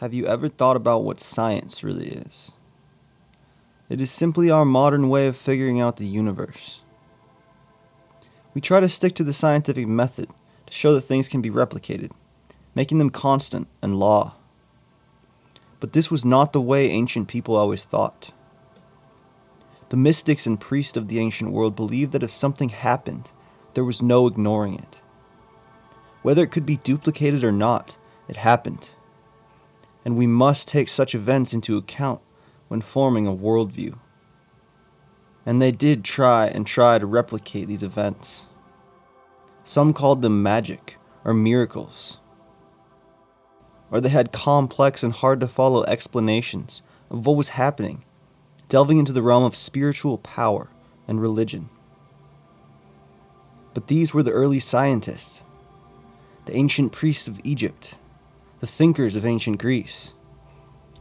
Have you ever thought about what science really is? It is simply our modern way of figuring out the universe. We try to stick to the scientific method to show that things can be replicated, making them constant and law. But this was not the way ancient people always thought. The mystics and priests of the ancient world believed that if something happened, there was no ignoring it. Whether it could be duplicated or not, it happened. And we must take such events into account when forming a worldview. And they did try to replicate these events. Some called them magic or miracles. Or they had complex and hard to follow explanations of what was happening, delving into the realm of spiritual power and religion. But these were the early scientists, the ancient priests of Egypt, the thinkers of ancient Greece,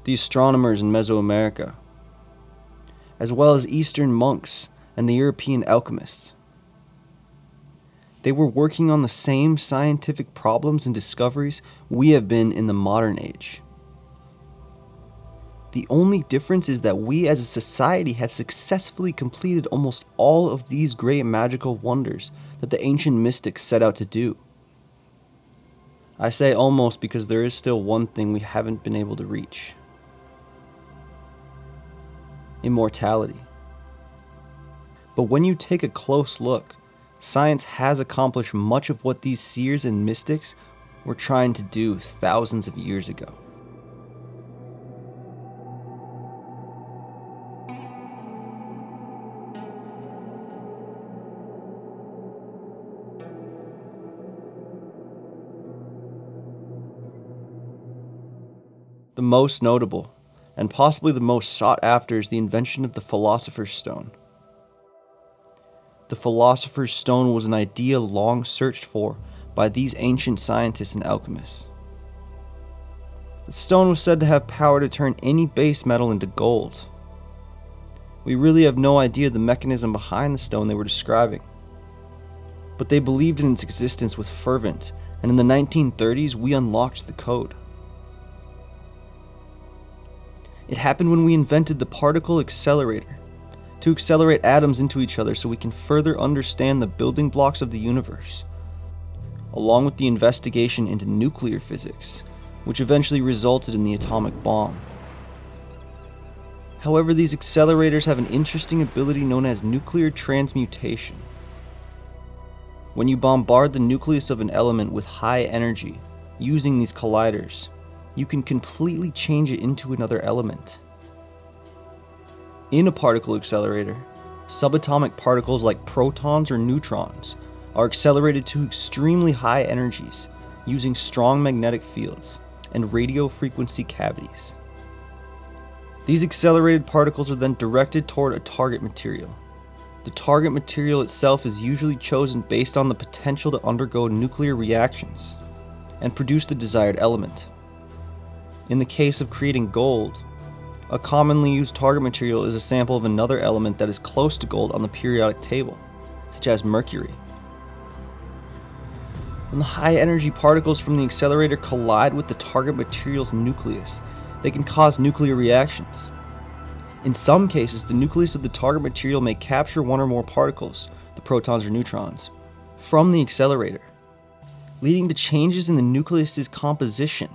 the astronomers in Mesoamerica, as well as Eastern monks and the European alchemists. They were working on the same scientific problems and discoveries we have been in the modern age. The only difference is that we as a society have successfully completed almost all of these great magical wonders that the ancient mystics set out to do. I say almost because there is still one thing we haven't been able to reach: immortality. But when you take a close look, science has accomplished much of what these seers and mystics were trying to do thousands of years ago. The most notable, and possibly the most sought after, is the invention of the Philosopher's Stone. The Philosopher's Stone was an idea long searched for by these ancient scientists and alchemists. The stone was said to have power to turn any base metal into gold. We really have no idea the mechanism behind the stone they were describing, but they believed in its existence with fervent, and in the 1930s we unlocked the code. It happened when we invented the particle accelerator, to accelerate atoms into each other so we can further understand the building blocks of the universe, along with the investigation into nuclear physics, which eventually resulted in the atomic bomb. However, these accelerators have an interesting ability known as nuclear transmutation. When you bombard the nucleus of an element with high energy using these colliders, you can completely change it into another element. In a particle accelerator, subatomic particles like protons or neutrons are accelerated to extremely high energies using strong magnetic fields and radio frequency cavities. These accelerated particles are then directed toward a target material. The target material itself is usually chosen based on the potential to undergo nuclear reactions and produce the desired element. In the case of creating gold, a commonly used target material is a sample of another element that is close to gold on the periodic table, such as mercury. When the high energy particles from the accelerator collide with the target material's nucleus, they can cause nuclear reactions. In some cases, the nucleus of the target material may capture one or more particles, the protons or neutrons, from the accelerator, leading to changes in the nucleus's composition.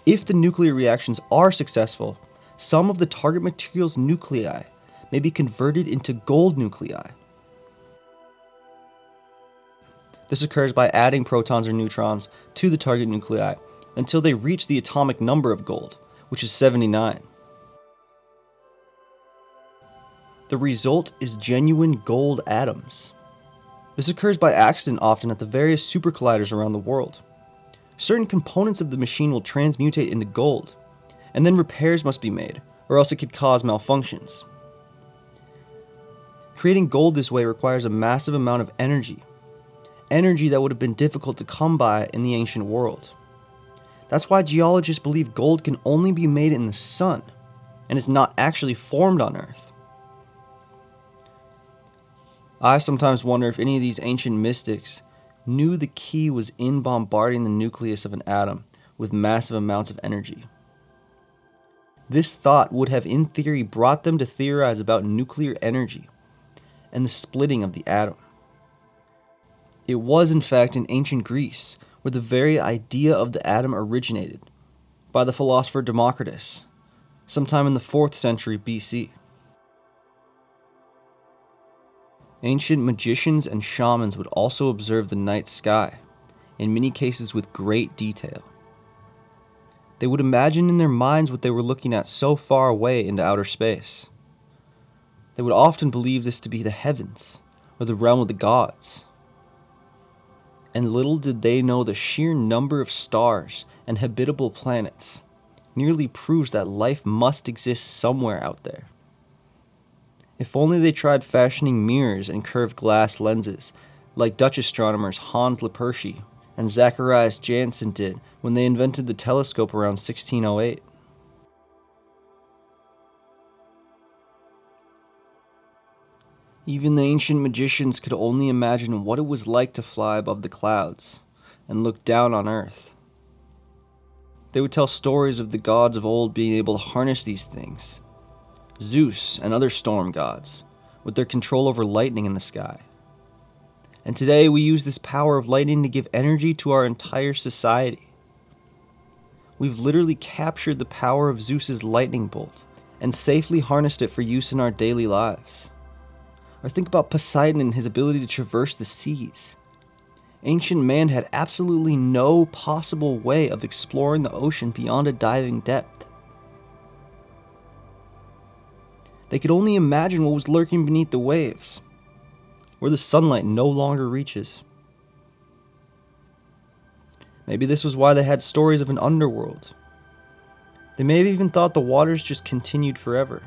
If the nuclear reactions are successful, some of the target material's nuclei may be converted into gold nuclei. This occurs by adding protons or neutrons to the target nuclei until they reach the atomic number of gold, which is 79. The result is genuine gold atoms. This occurs by accident often at the various supercolliders around the world. Certain components of the machine will transmutate into gold, and then repairs must be made, or else it could cause malfunctions. Creating gold this way requires a massive amount of energy that would have been difficult to come by in the ancient world. That's why geologists believe gold can only be made in the sun, and is not actually formed on Earth. I sometimes wonder if any of these ancient mystics knew the key was in bombarding the nucleus of an atom with massive amounts of energy. This thought would have in theory brought them to theorize about nuclear energy and the splitting of the atom. It was in fact in ancient Greece where the very idea of the atom originated, by the philosopher Democritus, sometime in the 4th century BC. Ancient magicians and shamans would also observe the night sky, in many cases with great detail. They would imagine in their minds what they were looking at so far away into outer space. They would often believe this to be the heavens, or the realm of the gods. And little did they know the sheer number of stars and habitable planets nearly proves that life must exist somewhere out there. If only they tried fashioning mirrors and curved glass lenses, like Dutch astronomers Hans Lippershey and Zacharias Janssen did when they invented the telescope around 1608. Even the ancient magicians could only imagine what it was like to fly above the clouds and look down on Earth. They would tell stories of the gods of old being able to harness these things, Zeus and other storm gods, with their control over lightning in the sky. And today we use this power of lightning to give energy to our entire society. We've literally captured the power of Zeus's lightning bolt and safely harnessed it for use in our daily lives. Or think about Poseidon and his ability to traverse the seas. Ancient man had absolutely no possible way of exploring the ocean beyond a diving depth. They could only imagine what was lurking beneath the waves, where the sunlight no longer reaches. Maybe this was why they had stories of an underworld. They may have even thought the waters just continued forever.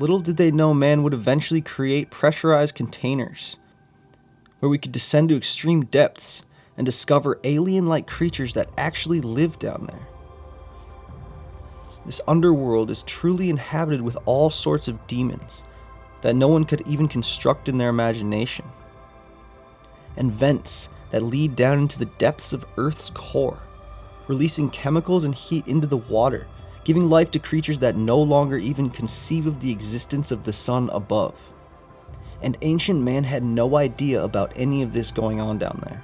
Little did they know man would eventually create pressurized containers where we could descend to extreme depths and discover alien-like creatures that actually live down there. This underworld is truly inhabited with all sorts of demons that no one could even construct in their imagination, and vents that lead down into the depths of Earth's core, releasing chemicals and heat into the water, giving life to creatures that no longer even conceive of the existence of the sun above. And ancient man had no idea about any of this going on down there.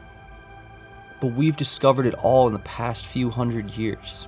But we've discovered it all in the past few hundred years.